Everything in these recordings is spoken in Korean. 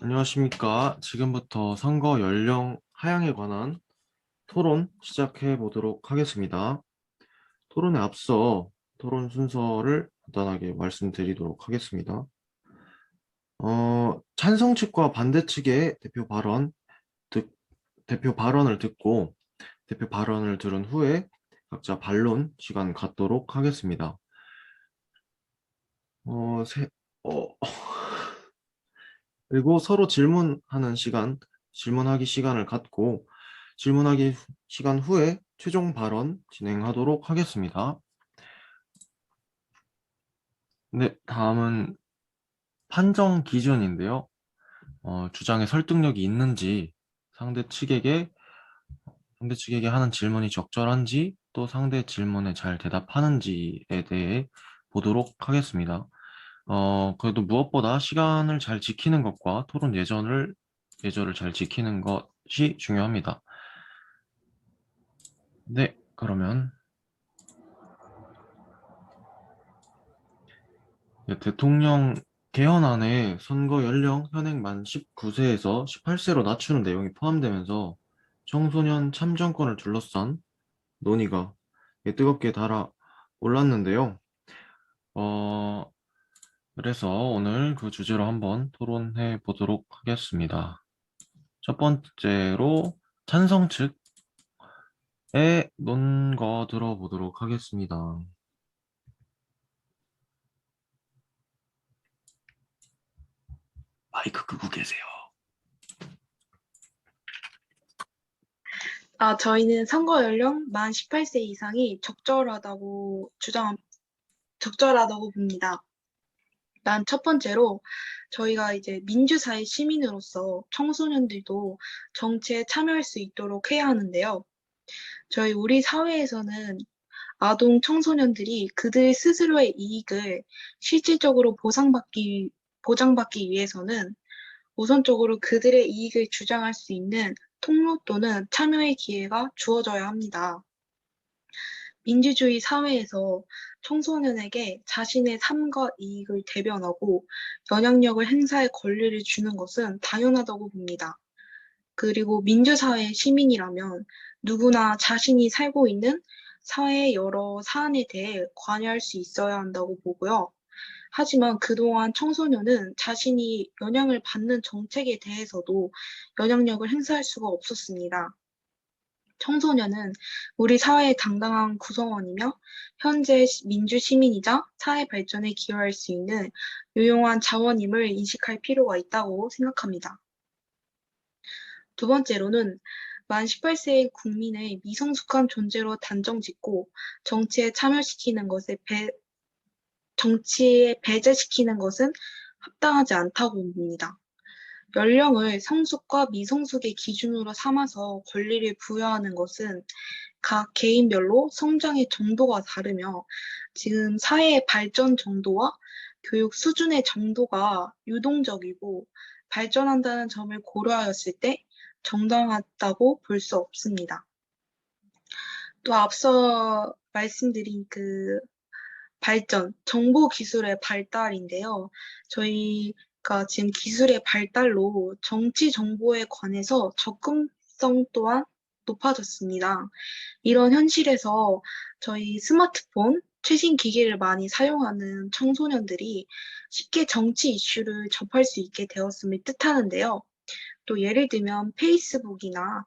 안녕하십니까. 지금부터 선거 연령 하향에 관한 토론 시작해 보도록 하겠습니다. 토론에 앞서 토론 순서를 간단하게 말씀드리도록 하겠습니다. 찬성 측과 반대 측의 대표 발언을 듣고 대표 발언을 들은 후에 각자 반론 시간 갖도록 하겠습니다. 어, 세, 어, 그리고 서로 질문하기 시간을 갖고 시간 후에 최종 발언 진행하도록 하겠습니다. 네, 다음은 판정 기준인데요. 주장에 설득력이 있는지, 상대 측에게, 상대 측에게 하는 질문이 적절한지, 또 상대 질문에 잘 대답하는지에 대해 보도록 하겠습니다. 그래도 무엇보다 시간을 잘 지키는 것과 토론 예절을 잘 지키는 것이 중요합니다. 네, 그러면 대통령 개헌안에 선거 연령 현행 만 19세에서 18세로 낮추는 내용이 포함되면서 청소년 참정권을 둘러싼 논의가 뜨겁게 달아올랐는데요. 어, 그래서 오늘 그 주제로 한번 토론해 보도록 하겠습니다. 첫 번째로 찬성 측의 논거 들어보도록 하겠습니다. 마이크 끄고 계세요. 저희는 선거 연령 만 18세 이상이 적절하다고 봅니다. 난 첫 번째로 저희가 이제 민주사회 시민으로서 청소년들도 정치에 참여할 수 있도록 해야 하는데요. 우리 사회에서는 아동 청소년들이 그들 스스로의 이익을 실질적으로 보장받기 위해서는 우선적으로 그들의 이익을 주장할 수 있는 통로 또는 참여의 기회가 주어져야 합니다. 민주주의 사회에서 청소년에게 자신의 삶과 이익을 대변하고 영향력을 행사할 권리를 주는 것은 당연하다고 봅니다. 그리고 민주사회의 시민이라면 누구나 자신이 살고 있는 사회의 여러 사안에 대해 관여할 수 있어야 한다고 보고요. 하지만 그동안 청소년은 자신이 영향을 받는 정책에 대해서도 영향력을 행사할 수가 없었습니다. 청소년은 우리 사회의 당당한 구성원이며 현재 민주시민이자 사회 발전에 기여할 수 있는 유용한 자원임을 인식할 필요가 있다고 생각합니다. 두 번째로는 만 18세의 국민의 미성숙한 존재로 단정짓고 정치에 배제시키는 것은 합당하지 않다고 봅니다. 연령을 성숙과 미성숙의 기준으로 삼아서 권리를 부여하는 것은 각 개인별로 성장의 정도가 다르며 지금 사회의 발전 정도와 교육 수준의 정도가 유동적이고 발전한다는 점을 고려하였을 때 정당하다고 볼 수 없습니다. 또 앞서 말씀드린 정보 기술의 발달인데요. 저희가 지금 기술의 발달로 정치 정보에 관해서 접근성 또한 높아졌습니다. 이런 현실에서 저희 스마트폰, 최신 기기를 많이 사용하는 청소년들이 쉽게 정치 이슈를 접할 수 있게 되었음을 뜻하는데요. 또 예를 들면 페이스북이나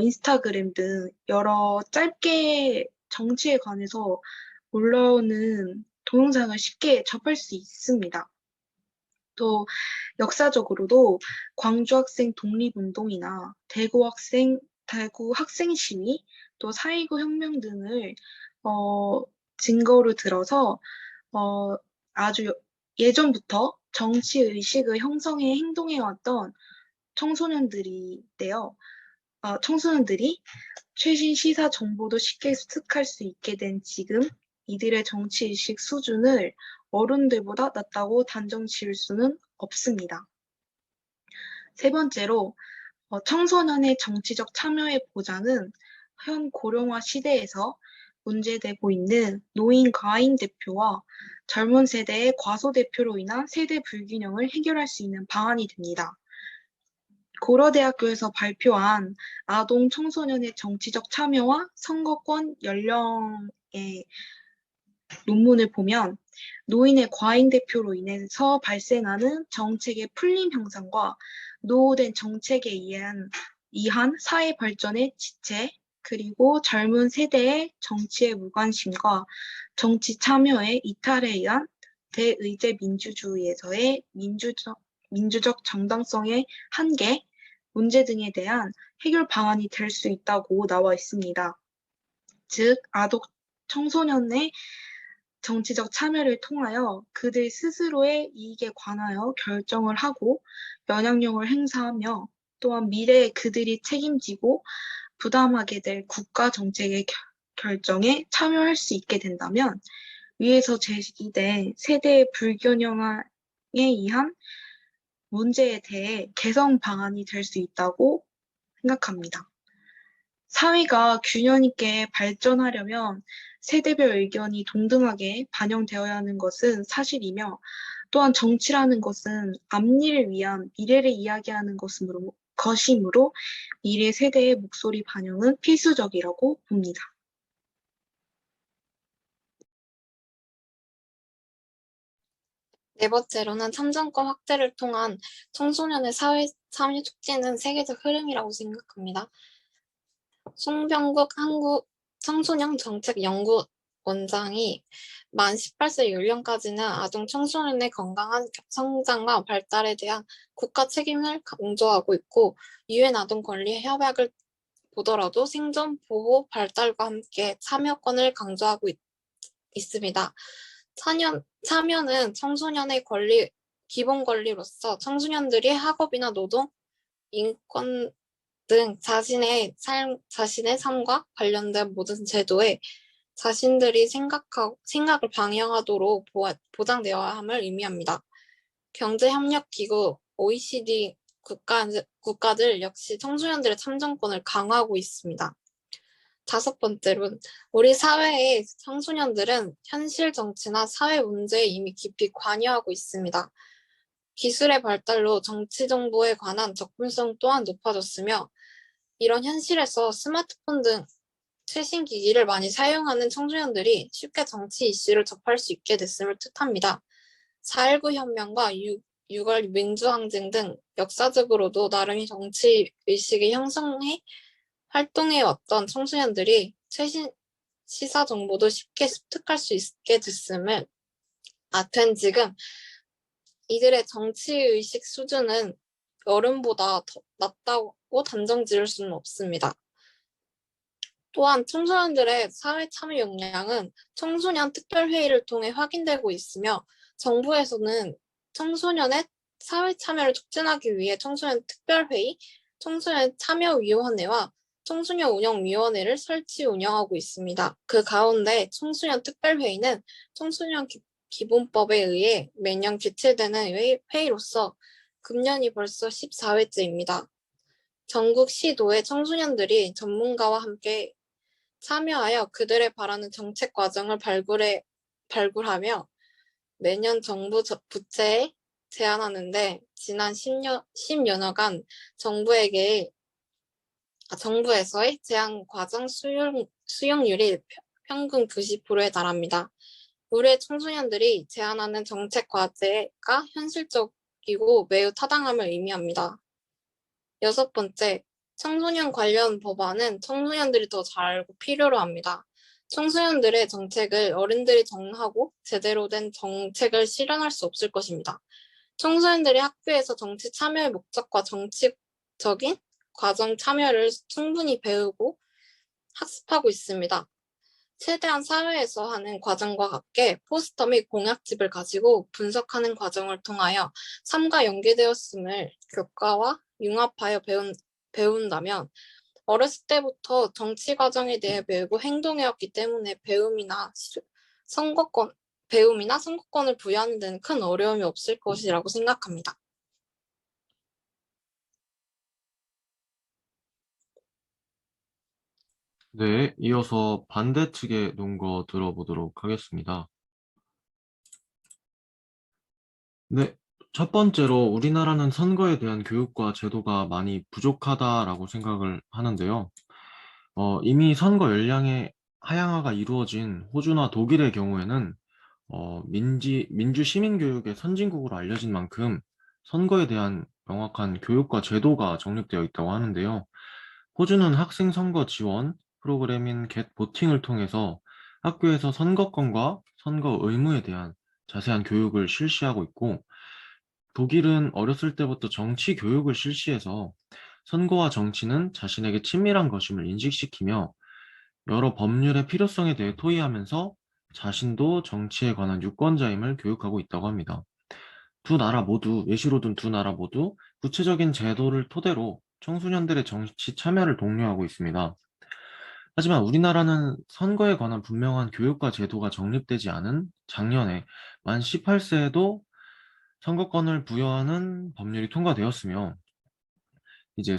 인스타그램 등 여러 짧게 정치에 관해서 올라오는 동영상을 쉽게 접할 수 있습니다. 또 역사적으로도 광주 학생 독립운동이나 대구 학생 시위, 또 4.19 혁명 등을 증거로 들어서 아주 예전부터 정치 의식을 형성해 행동해왔던 청소년들인데요. 청소년들이 최신 시사 정보도 쉽게 습득할 수 있게 된 지금 이들의 정치의식 수준을 어른들보다 낮다고 단정 지을 수는 없습니다. 세 번째로 청소년의 정치적 참여의 보장은 현 고령화 시대에서 문제되고 있는 노인 과잉 대표와 젊은 세대의 과소 대표로 인한 세대 불균형을 해결할 수 있는 방안이 됩니다. 고려대학교에서 발표한 아동 청소년의 정치적 참여와 선거권 연령의 논문을 보면 노인의 과잉 대표로 인해서 발생하는 정책의 풀림 현상과 노후된 정책에 의한 사회 발전의 지체, 그리고 젊은 세대의 정치의 무관심과 정치 참여의 이탈에 의한 대의제 민주주의에서의 민주적 정당성의 한계, 문제 등에 대한 해결 방안이 될 수 있다고 나와 있습니다. 즉, 아동 청소년의 정치적 참여를 통하여 그들 스스로의 이익에 관하여 결정을 하고 영향력을 행사하며 또한 미래에 그들이 책임지고 부담하게 될 국가 정책의 결정에 참여할 수 있게 된다면 위에서 제시된 세대의 불균형에 의한 문제에 대해 개선 방안이 될 수 있다고 생각합니다. 사회가 균형 있게 발전하려면 세대별 의견이 동등하게 반영되어야 하는 것은 사실이며 또한 정치라는 것은 앞일을 위한 미래를 이야기하는 것이므로 미래 세대의 목소리 반영은 필수적이라고 봅니다. 네 번째로는 참정권 확대를 통한 청소년의 사회 참여 촉진은 세계적 흐름이라고 생각합니다. 송병국 한국 청소년 정책 연구원장이 만 18세 연령까지는 아동 청소년의 건강한 성장과 발달에 대한 국가 책임을 강조하고 있고, 유엔 아동 권리 협약을 보더라도 생존, 보호, 발달과 함께 참여권을 강조하고 있습니다. 참여는 청소년의 기본 권리로서 청소년들이 학업이나 노동, 인권 등 자신의 삶과 관련된 모든 제도에 자신들이 생각을 방영하도록 보장되어야 함을 의미합니다. 경제협력기구 OECD 국가들 역시 청소년들의 참정권을 강화하고 있습니다. 다섯 번째로는 우리 사회의 청소년들은 현실 정치나 사회 문제에 이미 깊이 관여하고 있습니다. 기술의 발달로 정치 정보에 관한 접근성 또한 높아졌으며, 이런 현실에서 스마트폰 등 최신 기기를 많이 사용하는 청소년들이 쉽게 정치 이슈를 접할 수 있게 됐음을 뜻합니다. 4.19 혁명과 6월 민주항쟁 등 역사적으로도 나름의 정치 의식을 형성해 활동해왔던 청소년들이 최신 시사 정보도 쉽게 습득할 수 있게 된 지금 이들의 정치의식 수준은 어른보다 더 낮다고 단정 지을 수는 없습니다. 또한 청소년들의 사회 참여 역량은 청소년 특별회의를 통해 확인되고 있으며, 정부에서는 청소년의 사회 참여를 촉진하기 위해 청소년 특별회의, 청소년 참여위원회와 청소년 운영위원회를 설치 운영하고 있습니다. 그 가운데 청소년 특별회의는 청소년 기본법에 의해 매년 개최되는 회의로서 금년이 벌써 14회째입니다. 전국 시도의 청소년들이 전문가와 함께 참여하여 그들의 바라는 정책 과정을 발굴하며 매년 정부 부처에 제안하는데, 지난 10여여간 정부에서의 제안 과정 수용률이 평균 90%에 달합니다. 올해 청소년들이 제안하는 정책 과제가 현실적이고 매우 타당함을 의미합니다. 여섯 번째, 청소년 관련 법안은 청소년들이 더 잘 알고 필요로 합니다. 청소년들의 정책을 어른들이 정하고 제대로 된 정책을 실현할 수 없을 것입니다. 청소년들이 학교에서 정치 참여의 목적과 정치적인 과정 참여를 충분히 배우고 학습하고 있습니다. 최대한 사회에서 하는 과정과 같게 포스터 및 공약집을 가지고 분석하는 과정을 통하여 삶과 연계되었음을 교과와 융합하여 배운다면, 어렸을 때부터 정치 과정에 대해 배우고 행동해왔기 때문에 선거권을 부여하는 데는 큰 어려움이 없을 것이라고 생각합니다. 네, 이어서 반대 측의 논거 들어보도록 하겠습니다. 네, 첫 번째로 우리나라는 선거에 대한 교육과 제도가 많이 부족하다라고 생각을 하는데요. 이미 선거 연령의 하향화가 이루어진 호주나 독일의 경우에는 민주 시민 교육의 선진국으로 알려진 만큼 선거에 대한 명확한 교육과 제도가 정립되어 있다고 하는데요. 호주는 학생 선거 지원 프로그램인 겟 보팅을 통해서 학교에서 선거권과 선거 의무에 대한 자세한 교육을 실시하고 있고, 독일은 어렸을 때부터 정치 교육을 실시해서 선거와 정치는 자신에게 친밀한 것임을 인식시키며 여러 법률의 필요성에 대해 토의하면서 자신도 정치에 관한 유권자임을 교육하고 있다고 합니다. 두 나라 모두, 예시로 든 두 나라 모두 구체적인 제도를 토대로 청소년들의 정치 참여를 독려하고 있습니다. 하지만 우리나라는 선거에 관한 분명한 교육과 제도가 정립되지 않은 작년에 만 18세에도 선거권을 부여하는 법률이 통과되었으며, 이제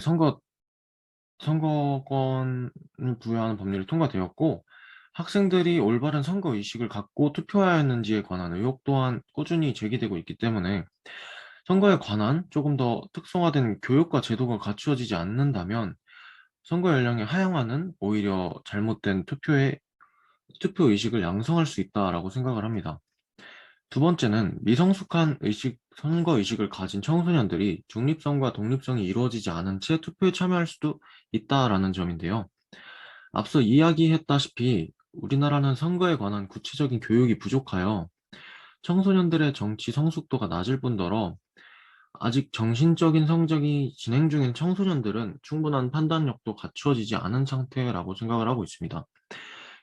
선거권을 부여하는 법률이 통과되었고, 학생들이 올바른 선거 의식을 갖고 투표해야 했는지에 관한 의혹 또한 꾸준히 제기되고 있기 때문에 선거에 관한 조금 더 특성화된 교육과 제도가 갖추어지지 않는다면 선거 연령의 하향화는 오히려 잘못된 투표 의식을 양성할 수 있다라고 생각을 합니다. 두 번째는 미성숙한 선거 의식을 가진 청소년들이 중립성과 독립성이 이루어지지 않은 채 투표에 참여할 수도 있다라는 점인데요. 앞서 이야기했다시피 우리나라는 선거에 관한 구체적인 교육이 부족하여 청소년들의 정치 성숙도가 낮을 뿐더러 아직 정신적인 성장이 진행 중인 청소년들은 충분한 판단력도 갖추어지지 않은 상태라고 생각을 하고 있습니다.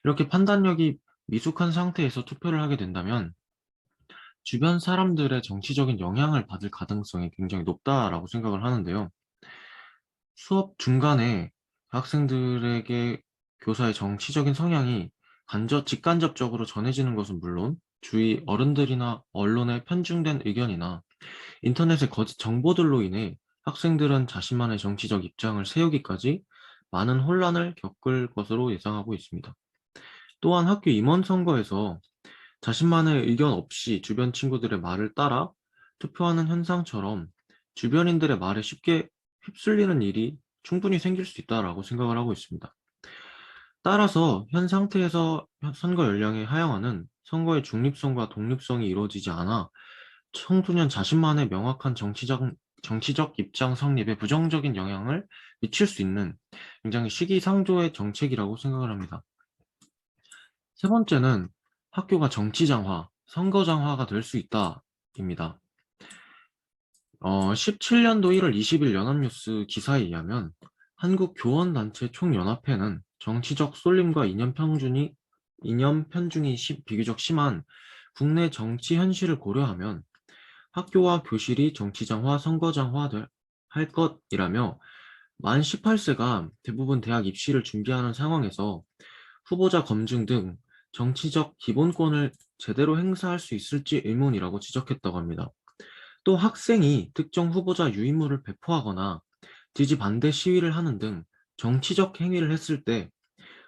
이렇게 판단력이 미숙한 상태에서 투표를 하게 된다면 주변 사람들의 정치적인 영향을 받을 가능성이 굉장히 높다라고 생각을 하는데요. 수업 중간에 학생들에게 교사의 정치적인 성향이 직간접적으로 전해지는 것은 물론 주위 어른들이나 언론의 편중된 의견이나 인터넷의 거짓 정보들로 인해 학생들은 자신만의 정치적 입장을 세우기까지 많은 혼란을 겪을 것으로 예상하고 있습니다. 또한 학교 임원 선거에서 자신만의 의견 없이 주변 친구들의 말을 따라 투표하는 현상처럼 주변인들의 말에 쉽게 휩쓸리는 일이 충분히 생길 수 있다라고 생각을 하고 있습니다. 따라서 현 상태에서 선거 연령의 하향화는 선거의 중립성과 독립성이 이루어지지 않아 청소년 자신만의 명확한 정치적 입장 성립에 부정적인 영향을 미칠 수 있는 굉장히 시기상조의 정책이라고 생각을 합니다. 세 번째는 학교가 정치장화, 선거장화가 될 수 있다입니다. 17년도 1월 20일 연합뉴스 기사에 의하면 한국교원단체 총연합회는 정치적 쏠림과 이념 편중이 비교적 심한 국내 정치 현실을 고려하면 학교와 교실이 정치장화, 선거장화 할 것이라며 만 18세가 대부분 대학 입시를 준비하는 상황에서 후보자 검증 등 정치적 기본권을 제대로 행사할 수 있을지 의문이라고 지적했다고 합니다. 또 학생이 특정 후보자 유인물을 배포하거나 지지 반대 시위를 하는 등 정치적 행위를 했을 때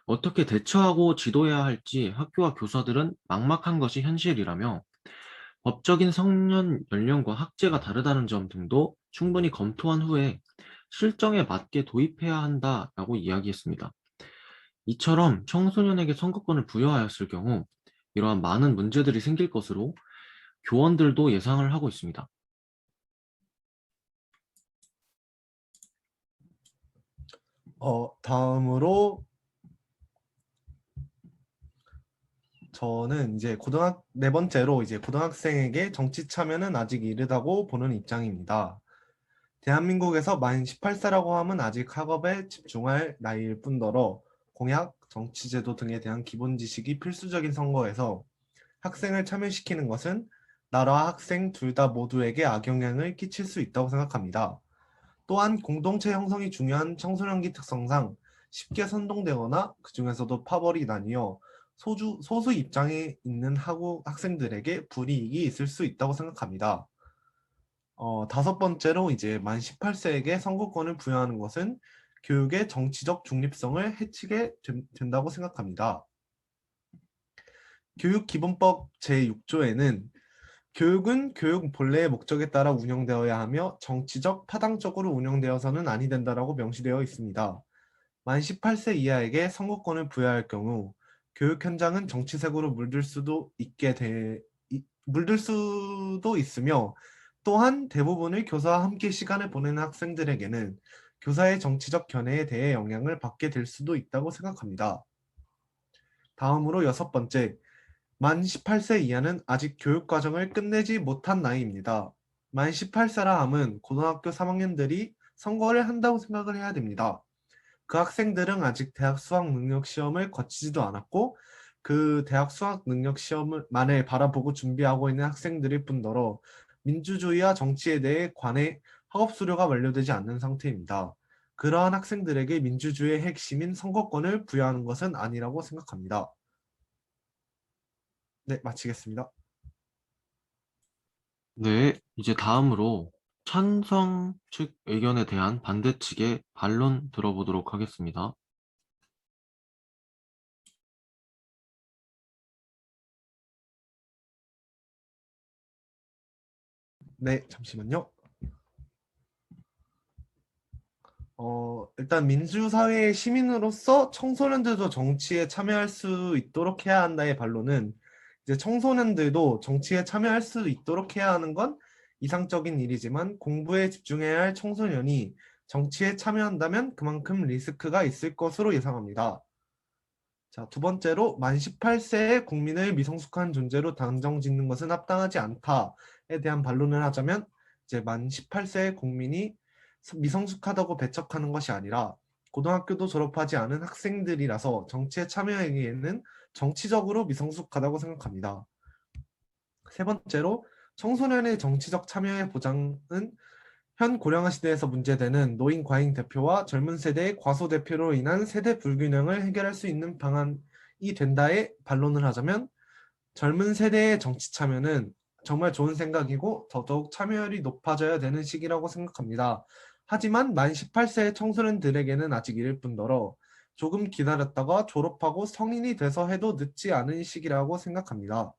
어떻게 대처하고 지도해야 할지 학교와 교사들은 막막한 것이 현실이라며 법적인 성년 연령과 학제가 다르다는 점 등도 충분히 검토한 후에 실정에 맞게 도입해야 한다라고 이야기했습니다. 이처럼 청소년에게 선거권을 부여하였을 경우 이러한 많은 문제들이 생길 것으로 교원들도 예상을 하고 있습니다. 다음으로 저는 이제 네 번째로 이제 고등학생에게 정치 참여는 아직 이르다고 보는 입장입니다. 대한민국에서 만 18세라고 하면 아직 학업에 집중할 나이일 뿐더러 공약, 정치제도 등에 대한 기본 지식이 필수적인 선거에서 학생을 참여시키는 것은 나라와 학생 둘 다 모두에게 악영향을 끼칠 수 있다고 생각합니다. 또한 공동체 형성이 중요한 청소년기 특성상 쉽게 선동되거나 그 중에서도 파벌이 나뉘어 소수 입장에 있는 학생들에게 불이익이 있을 수 있다고 생각합니다. 다섯 번째로 이제 만 18세에게 선거권을 부여하는 것은 교육의 정치적 중립성을 해치게 된다고 생각합니다. 교육기본법 제6조에는 교육은 교육 본래의 목적에 따라 운영되어야 하며 정치적, 타당적으로 운영되어서는 아니 된다라고 명시되어 있습니다. 만 18세 이하에게 선거권을 부여할 경우 교육 현장은 정치색으로 물들 수도 있으며 또한 대부분의 교사와 함께 시간을 보내는 학생들에게는 교사의 정치적 견해에 대해 영향을 받게 될 수도 있다고 생각합니다. 다음으로 6번째, 만 18세 이하는 아직 교육과정을 끝내지 못한 나이입니다. 만 18세라 함은 고등학교 3학년들이 선거를 한다고 생각을 해야 됩니다. 그 학생들은 아직 대학 수학 능력 시험을 거치지도 않았고 그 대학 수학 능력 시험만을 바라보고 준비하고 있는 학생들일 뿐더러 민주주의와 정치에 대해 관해 학업 수료가 완료되지 않는 상태입니다. 그러한 학생들에게 민주주의의 핵심인 선거권을 부여하는 것은 아니라고 생각합니다. 네, 마치겠습니다. 네, 이제 다음으로 찬성 측 의견에 대한 반대 측의 반론 들어보도록 하겠습니다. 네, 잠시만요. 일단 민주사회의 시민으로서 청소년들도 정치에 참여할 수 있도록 해야 한다의 반론은 이제 청소년들도 정치에 참여할 수 있도록 해야 하는 건 이상적인 일이지만 공부에 집중해야 할 청소년이 정치에 참여한다면 그만큼 리스크가 있을 것으로 예상합니다. 자, 두 번째로 만 18세의 국민을 미성숙한 존재로 단정 짓는 것은 합당하지 않다에 대한 반론을 하자면 이제 만 18세의 국민이 미성숙하다고 배척하는 것이 아니라 고등학교도 졸업하지 않은 학생들이라서 정치에 참여하기에는 정치적으로 미성숙하다고 생각합니다. 세 번째로 청소년의 정치적 참여의 보장은 현 고령화 시대에서 문제되는 노인 과잉 대표와 젊은 세대의 과소 대표로 인한 세대 불균형을 해결할 수 있는 방안이 된다에 반론을 하자면 젊은 세대의 정치 참여는 정말 좋은 생각이고 더더욱 참여율이 높아져야 되는 시기라고 생각합니다. 하지만 만 18세의 청소년들에게는 아직 이를 뿐더러 조금 기다렸다가 졸업하고 성인이 돼서 해도 늦지 않은 시기라고 생각합니다.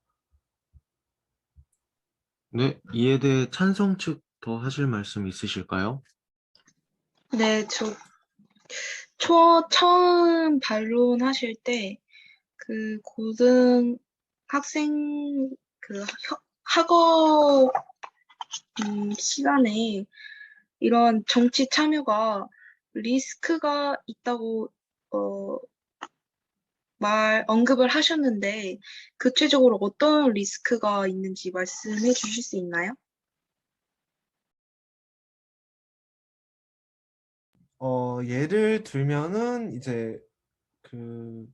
네, 이에 대해 찬성 측 더 하실 말씀 있으실까요? 네, 처음 반론하실 때 그 학생 학업 시간에 이런 정치 참여가 리스크가 있다고 어, 언급을 하셨는데 구체적으로 어떤 리스크가 있는지 말씀해 주실 수 있나요? 예를 들면은 이제 그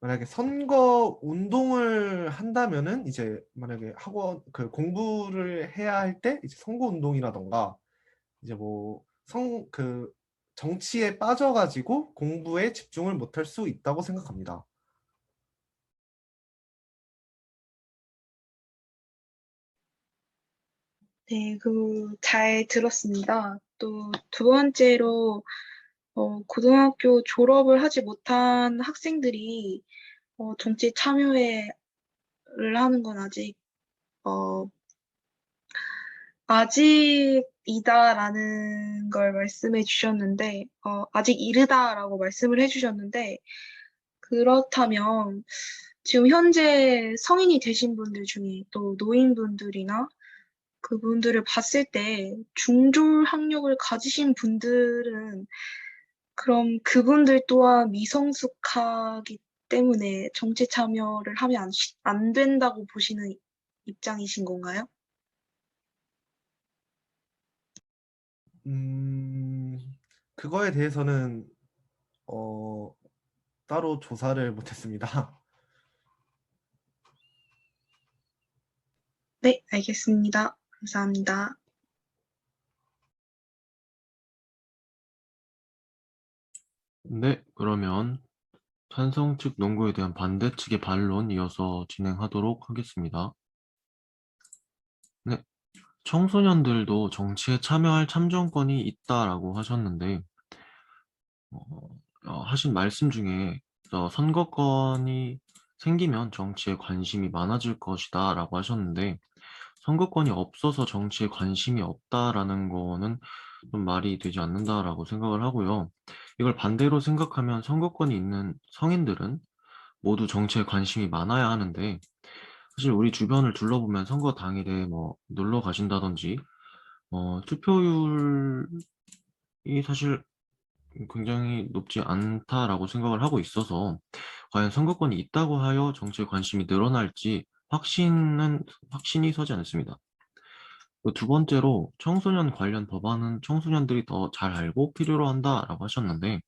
만약에 선거 운동을 한다면은 이제 만약에 학원 공부를 해야 할 때 이제 선거 운동이라던가 이제 뭐 정치에 빠져가지고 공부에 집중을 못할 수 있다고 생각합니다. 네, 잘 들었습니다. 또 두 번째로 고등학교 졸업을 하지 못한 학생들이 정치 참여를 하는 건 어, 아직이다라는 걸 말씀해 주셨는데, 아직 이르다라고 말씀을 해 주셨는데, 그렇다면 지금 현재 성인이 되신 분들 중에 또 노인분들이나 그분들을 봤을 때 중졸 학력을 가지신 분들은 그럼 그분들 또한 미성숙하기 때문에 정치 참여를 하면 안 된다고 보시는 입장이신 건가요? 음, 그거에 대해서는 어, 따로 조사를 못했습니다. 네, 알겠습니다. 감사합니다. 네, 그러면 찬성 측 논거에 대한 반대 측의 반론 이어서 진행하도록 하겠습니다. 네, 청소년들도 정치에 참여할 참정권이 있다라고 하셨는데 하신 말씀 중에 선거권이 생기면 정치에 관심이 많아질 것이다 라고 하셨는데, 선거권이 없어서 정치에 관심이 없다라는 거는 좀 말이 되지 않는다라고 생각을 하고요. 이걸 반대로 생각하면 선거권이 있는 성인들은 모두 정치에 관심이 많아야 하는데, 사실 우리 주변을 둘러보면 선거 당일에 뭐 놀러 가신다든지, 투표율이 사실 굉장히 높지 않다라고 생각을 하고 있어서, 과연 선거권이 있다고 하여 정치에 관심이 늘어날지 확신이 서지 않습니다. 두 번째로 청소년 관련 법안은 청소년들이 더 잘 알고 필요로 한다라고 하셨는데,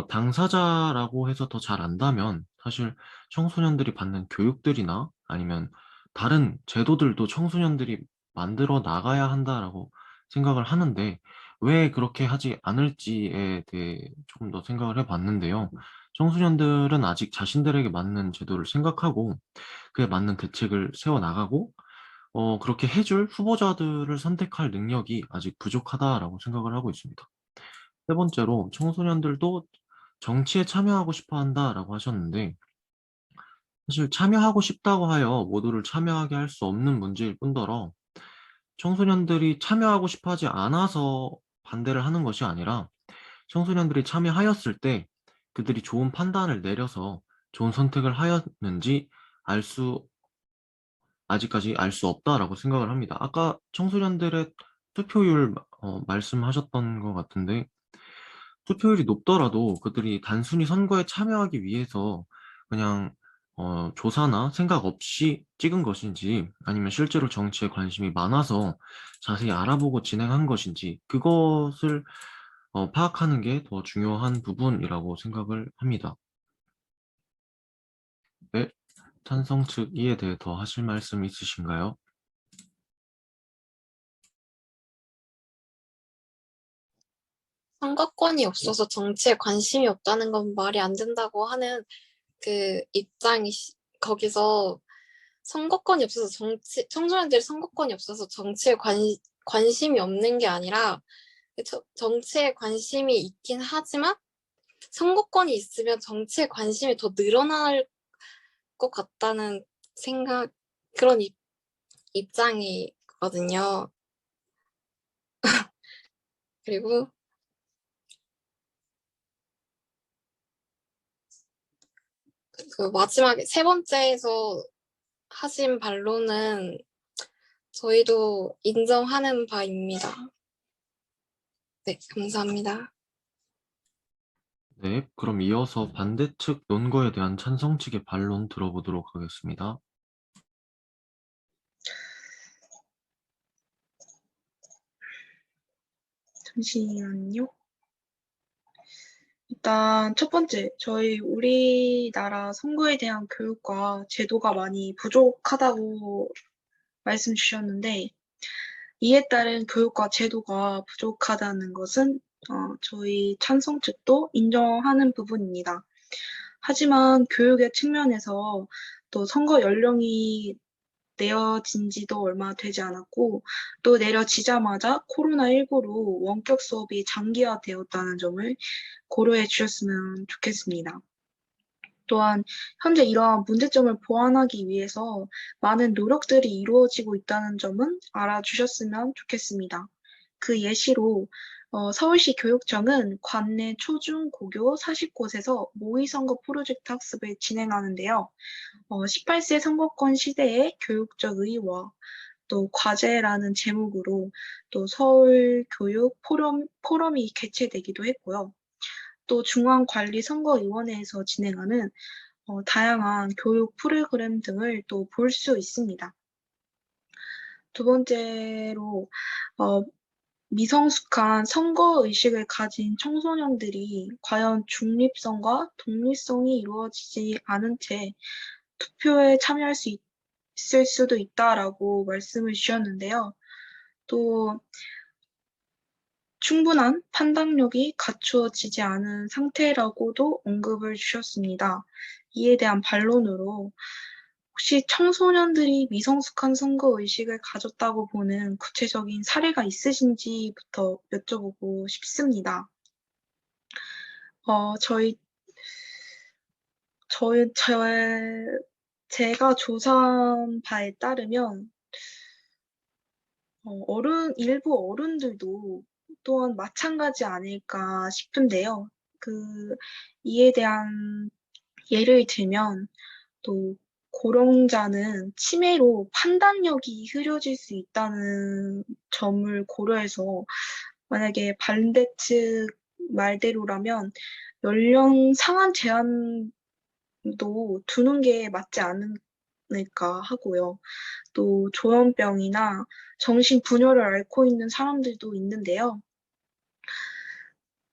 당사자라고 해서 더 잘 안다면 사실 청소년들이 받는 교육들이나 아니면 다른 제도들도 청소년들이 만들어 나가야 한다라고 생각을 하는데, 왜 그렇게 하지 않을지에 대해 조금 더 생각을 해봤는데요. 청소년들은 아직 자신들에게 맞는 제도를 생각하고 그에 맞는 대책을 세워나가고, 그렇게 해줄 후보자들을 선택할 능력이 아직 부족하다라고 생각을 하고 있습니다. 세 번째로 청소년들도 정치에 참여하고 싶어 한다라고 하셨는데, 사실 참여하고 싶다고 하여 모두를 참여하게 할 수 없는 문제일 뿐더러, 청소년들이 참여하고 싶어 하지 않아서 반대를 하는 것이 아니라, 청소년들이 참여하였을 때 그들이 좋은 판단을 내려서 좋은 선택을 하였는지 알 수 아직까지 알 수 없다라고 생각을 합니다. 아까 청소년들의 투표율 말씀하셨던 것 같은데, 투표율이 높더라도 그들이 단순히 선거에 참여하기 위해서 그냥 조사나 생각 없이 찍은 것인지, 아니면 실제로 정치에 관심이 많아서 자세히 알아보고 진행한 것인지, 그것을 파악하는 게 더 중요한 부분이라고 생각을 합니다. 네, 찬성 측 이에 대해 더 하실 말씀 있으신가요? 선거권이 없어서 정치에 관심이 없다는 건 말이 안 된다고 하는 그 입장이 거기서 선거권이 없어서 청소년들이 선거권이 없어서 정치에 관심이 없는 게 아니라 정치에 관심이 있긴 하지만 선거권이 있으면 정치에 관심이 더 늘어날 것 같다는 생각, 그런 입장이거든요. 그리고 그 마지막에 세 번째에서 하신 반론은 저희도 인정하는 바입니다. 네, 감사합니다. 네, 그럼 이어서 반대측 논거에 대한 찬성 측의 반론 들어보도록 하겠습니다. 잠시만요. 일단 첫 번째, 저희 우리나라 선거에 대한 교육과 제도가 많이 부족하다고 말씀 주셨는데, 이에 따른 교육과 제도가 부족하다는 것은 저희 찬성 측도 인정하는 부분입니다. 하지만 교육의 측면에서 또 선거 연령이 내어진 지도 얼마 되지 않았고, 또 내려지자마자 코로나19로 원격 수업이 장기화되었다는 점을 고려해 주셨으면 좋겠습니다. 또한 현재 이러한 문제점을 보완하기 위해서 많은 노력들이 이루어지고 있다는 점은 알아주셨으면 좋겠습니다. 그 예시로 서울시 교육청은 관내 초중 고교 40곳에서 모의선거 프로젝트 학습을 진행하는데요. 18세 선거권 시대의 교육적 의의와 또 과제라는 제목으로 또 서울 교육 포럼이 개최되기도 했고요. 또 중앙관리선거위원회에서 진행하는 다양한 교육 프로그램 등을 또 볼 수 있습니다. 두 번째로 미성숙한 선거의식을 가진 청소년들이 과연 중립성과 독립성이 이루어지지 않은 채 투표에 참여할 수 있을 수도 있다라고 말씀을 주셨는데요. 또 충분한 판단력이 갖추어지지 않은 상태라고도 언급을 주셨습니다. 이에 대한 반론으로 혹시 청소년들이 미성숙한 선거의식을 가졌다고 보는 구체적인 사례가 있으신지부터 여쭤보고 싶습니다. 저희 제가 조사한 바에 따르면 일부 어른들도 또한 마찬가지 아닐까 싶은데요. 이에 대한 예를 들면 또 고령자는 치매로 판단력이 흐려질 수 있다는 점을 고려해서 만약에 반대측 말대로라면 연령 상한 제한도 두는 게 맞지 않을까 하고요. 또 조현병이나 정신분열을 앓고 있는 사람들도 있는데요.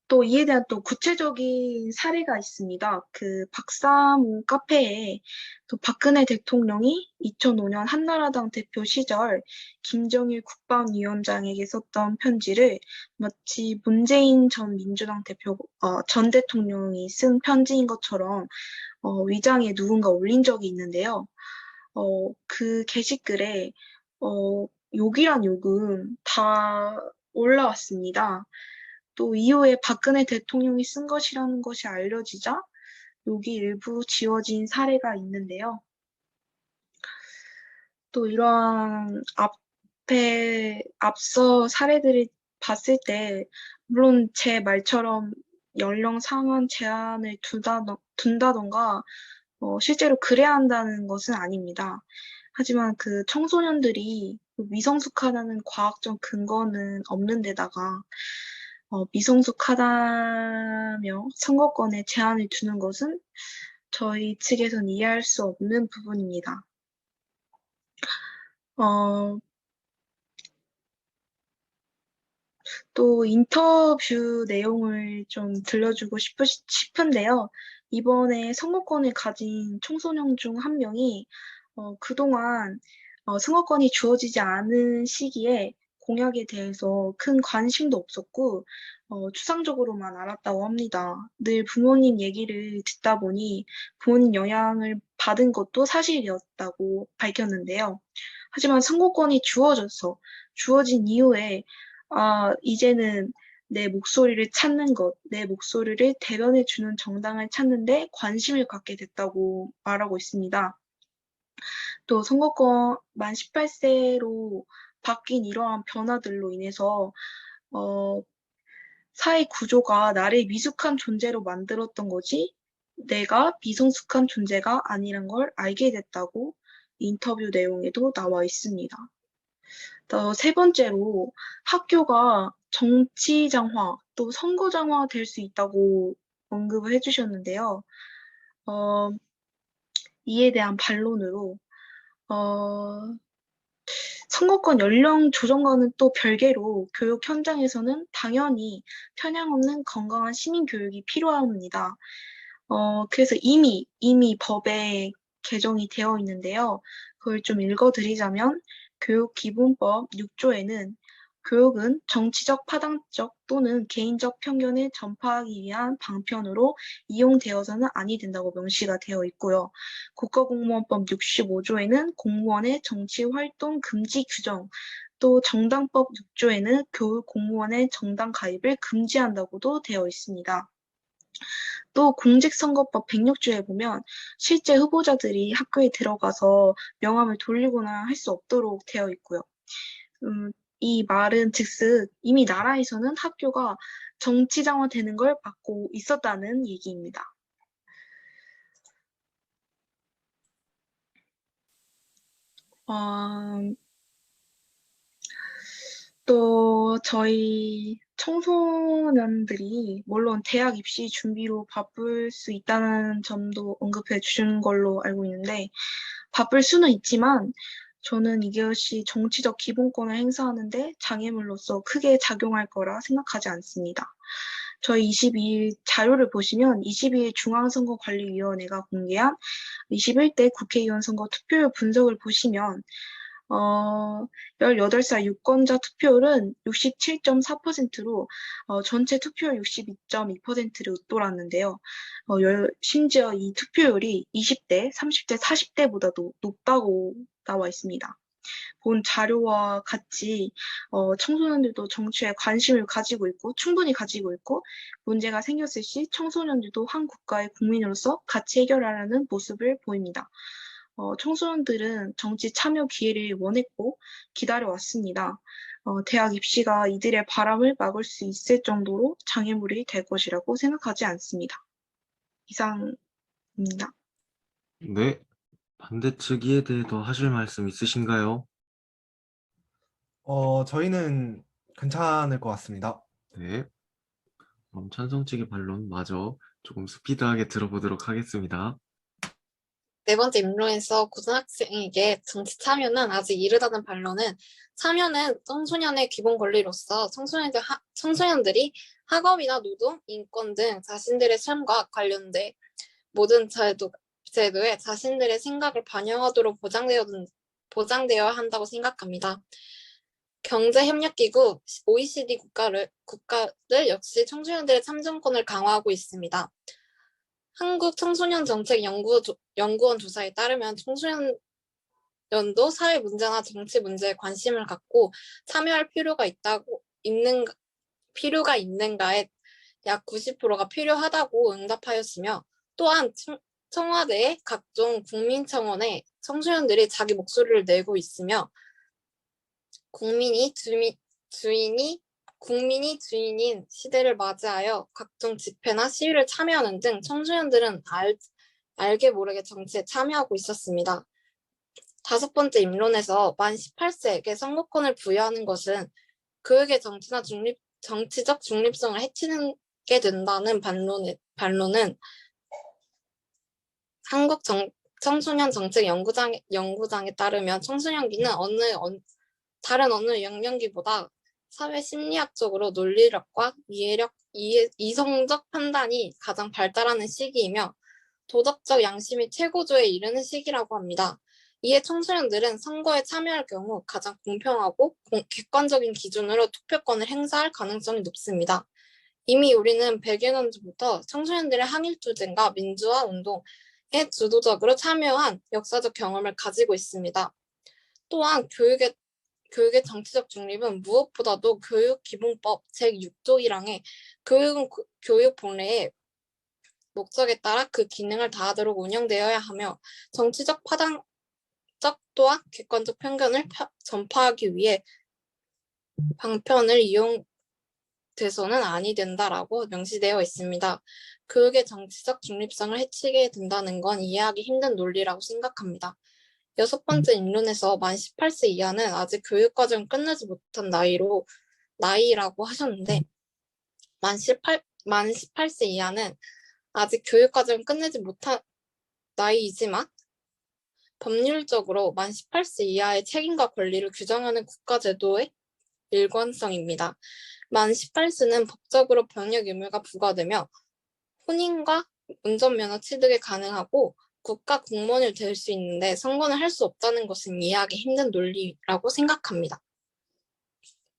또 이에 대한 또 구체적인 사례가 있습니다. 박사모 카페에 또 박근혜 대통령이 2005년 한나라당 대표 시절 김정일 국방위원장에게 썼던 편지를 마치 문재인 전 민주당 전 대통령이 쓴 편지인 것처럼 위장에 누군가 올린 적이 있는데요. 그 게시글에 욕이란 욕은 다 올라왔습니다. 또 이후에 박근혜 대통령이 쓴 것이라는 것이 알려지자 욕이 일부 지워진 사례가 있는데요. 또 이러한 앞서 사례들을 봤을 때, 물론 제 말처럼 연령 상한 제한을 둔다던가, 실제로 그래야 한다는 것은 아닙니다. 하지만 청소년들이 미성숙하다는 과학적 근거는 없는 데다가, 미성숙하다며 선거권에 제한을 두는 것은 저희 측에선 이해할 수 없는 부분입니다. 또 인터뷰 내용을 좀 들려주고 싶은데요. 이번에 선거권을 가진 청소년 중 한 명이 그동안 선거권이 주어지지 않은 시기에 공약에 대해서 큰 관심도 없었고 추상적으로만 알았다고 합니다. 늘 부모님 얘기를 듣다 보니 부모님 영향을 받은 것도 사실이었다고 밝혔는데요. 하지만 선거권이 주어진 이후에 이제는 내 목소리를 찾는 것, 내 목소리를 대변해주는 정당을 찾는데 관심을 갖게 됐다고 말하고 있습니다. 또 선거권 만 18세로 바뀐 이러한 변화들로 인해서 사회 구조가 나를 미숙한 존재로 만들었던 거지 내가 미성숙한 존재가 아니란 걸 알게 됐다고 인터뷰 내용에도 나와 있습니다. 세 번째로 학교가 정치장화 또 선거장화 될 수 있다고 언급을 해주셨는데요. 이에 대한 반론으로 선거권 연령 조정과는 또 별개로 교육 현장에서는 당연히 편향 없는 건강한 시민 교육이 필요합니다. 그래서 이미 법에 개정이 되어 있는데요. 그걸 좀 읽어드리자면 교육기본법 6조에는 교육은 정치적, 파당적 또는 개인적 편견을 전파하기 위한 방편으로 이용되어서는 아니 된다고 명시가 되어 있고요. 국가공무원법 65조에는 공무원의 정치활동 금지 규정, 또 정당법 6조에는 교육 공무원의 정당 가입을 금지한다고도 되어 있습니다. 또 공직선거법 106조에 보면 실제 후보자들이 학교에 들어가서 명함을 돌리거나 할 수 없도록 되어 있고요. 이 말은 즉슨 이미 나라에서는 학교가 정치장화되는 걸 막고 있었다는 얘기입니다. 또 저희 청소년들이 물론 대학 입시 준비로 바쁠 수 있다는 점도 언급해 주신 걸로 알고 있는데 바쁠 수는 있지만 저는 이것이 정치적 기본권을 행사하는데 장애물로서 크게 작용할 거라 생각하지 않습니다. 저희 22일 자료를 보시면 22일 중앙선거관리위원회가 공개한 21대 국회의원 선거 투표율 분석을 보시면 18살 유권자 투표율은 67.4%로 전체 투표율 62.2%를 웃돌았는데요. 심지어 이 투표율이 20대, 30대, 40대보다도 높다고 나와 있습니다. 본 자료와 같이 청소년들도 정치에 관심을 가지고 있고 충분히 가지고 있고 문제가 생겼을 시 청소년들도 한 국가의 국민으로서 같이 해결하려는 모습을 보입니다. 청소년들은 정치 참여 기회를 원했고 기다려왔습니다. 대학 입시가 이들의 바람을 막을 수 있을 정도로 장애물이 될 것이라고 생각하지 않습니다. 이상입니다. 네. 반대측 이에 대해 더 하실 말씀 있으신가요? 저희는 괜찮을 것 같습니다. 네. 그럼 찬성 측의 반론 마저 조금 스피드하게 들어보도록 하겠습니다. 네 번째 입론에서 고등학생에게 정치 참여는 아직 이르다는 반론은 참여는 청소년의 기본 권리로서 청소년들이 학업이나 노동, 인권 등 자신들의 삶과 관련된 모든 제도에 자신들의 생각을 반영하도록 보장되어야 한다고 생각합니다. 경제협력기구 OECD 국가들 역시 청소년들의 참정권을 강화하고 있습니다. 한국청소년정책연구원 조사에 따르면 청소년도 사회 문제나 정치 문제에 관심을 갖고 참여할 필요가 있는가에 약 90%가 필요하다고 응답하였으며 또한 청와대의 각종 국민청원에 청소년들이 자기 목소리를 내고 있으며 국민이 주인인 시대를 맞이하여 각종 집회나 시위를 참여하는 등 청소년들은 알게 모르게 정치에 참여하고 있었습니다. 다섯 번째 입론에서 만 18세에게 선거권을 부여하는 것은 그에게 정치적 중립성을 해치게 된다는 반론은 한국 청소년 정책 연구장에 따르면 청소년기는 다른 어느 연령기보다 사회 심리학적으로 논리력과 이성적 판단이 가장 발달하는 시기이며 도덕적 양심이 최고조에 이르는 시기라고 합니다. 이에 청소년들은 선거에 참여할 경우 가장 공평하고 객관적인 기준으로 투표권을 행사할 가능성이 높습니다. 이미 우리는 100여 년 전부터 청소년들의 항일투쟁과 민주화 운동에 주도적으로 참여한 역사적 경험을 가지고 있습니다. 또한 교육의 정치적 중립은 무엇보다도 교육기본법 제6조 1항에 교육은 교육 본래의 목적에 따라 그 기능을 다하도록 운영되어야 하며 정치적 또한 객관적 편견을 전파하기 위해 방편을 이용돼서는 아니 된다라고 명시되어 있습니다. 교육의 정치적 중립성을 해치게 된다는 건 이해하기 힘든 논리라고 생각합니다. 여섯 번째 입론에서 만 18세 이하는 아직 교육과정을 끝내지 못한 나이라고 하셨는데 만 18세 이하는 아직 교육과정을 끝내지 못한 나이이지만 법률적으로 만 18세 이하의 책임과 권리를 규정하는 국가제도의 일관성입니다. 만 18세는 법적으로 병역 의무가 부과되며 혼인과 운전면허 취득이 가능하고 국가 공무원이 될 수 있는데 선거는 할 수 없다는 것은 이해하기 힘든 논리라고 생각합니다.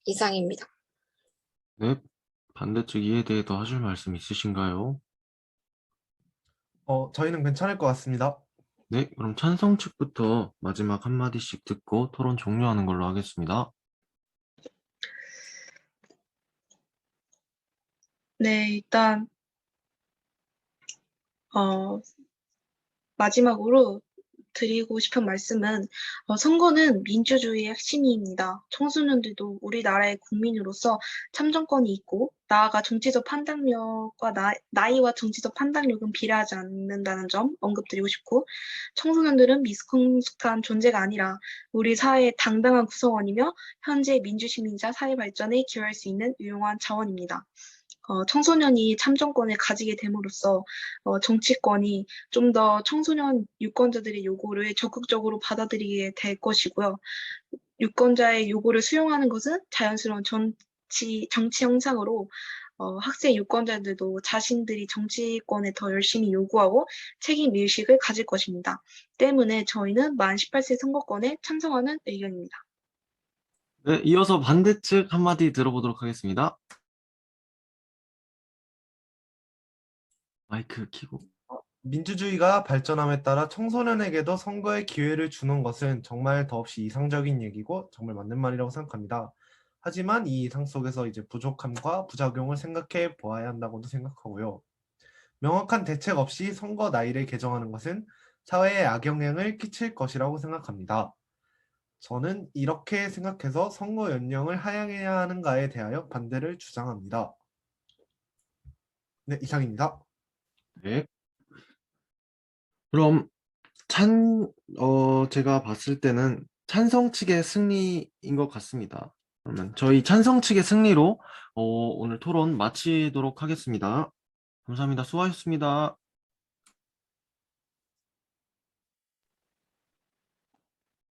이상입니다. 네. 반대측 이에 대해 더 하실 말씀 있으신가요? 저희는 괜찮을 것 같습니다. 네. 그럼 찬성 측부터 마지막 한마디씩 듣고 토론 종료하는 걸로 하겠습니다. 네, 일단 마지막으로 드리고 싶은 말씀은 선거는 민주주의의 핵심입니다. 청소년들도 우리나라의 국민으로서 참정권이 있고 나아가 정치적 판단력과 나이와 정치적 판단력은 비례하지 않는다는 점 언급드리고 싶고 청소년들은 미성숙한 존재가 아니라 우리 사회의 당당한 구성원이며 현재 민주시민자 사회 발전에 기여할 수 있는 유용한 자원입니다. 청소년이 참정권을 가지게 됨으로써 정치권이 좀 더 청소년 유권자들의 요구를 적극적으로 받아들이게 될 것이고요. 유권자의 요구를 수용하는 것은 자연스러운 정치 형상으로 학생 유권자들도 자신들이 정치권에 더 열심히 요구하고 책임 의식을 가질 것입니다. 때문에 저희는 만 18세 선거권에 찬성하는 의견입니다. 네. 이어서 반대측 한마디 들어보도록 하겠습니다. 마이크 켜고. 민주주의가 발전함에 따라 청소년에게도 선거의 기회를 주는 것은 정말 더없이 이상적인 얘기고 정말 맞는 말이라고 생각합니다. 하지만 이 이상 속에서 이제 부족함과 부작용을 생각해 보아야 한다고도 생각하고요. 명확한 대책 없이 선거 나이를 개정하는 것은 사회에 악영향을 끼칠 것이라고 생각합니다. 저는 이렇게 생각해서 선거 연령을 하향해야 하는가에 대하여 반대를 주장합니다. 네, 이상입니다. 네. 그럼 제가 봤을 때는 찬성 측의 승리인 것 같습니다. 그러면 저희 찬성 측의 승리로 오늘 토론 마치도록 하겠습니다. 감사합니다. 수고하셨습니다.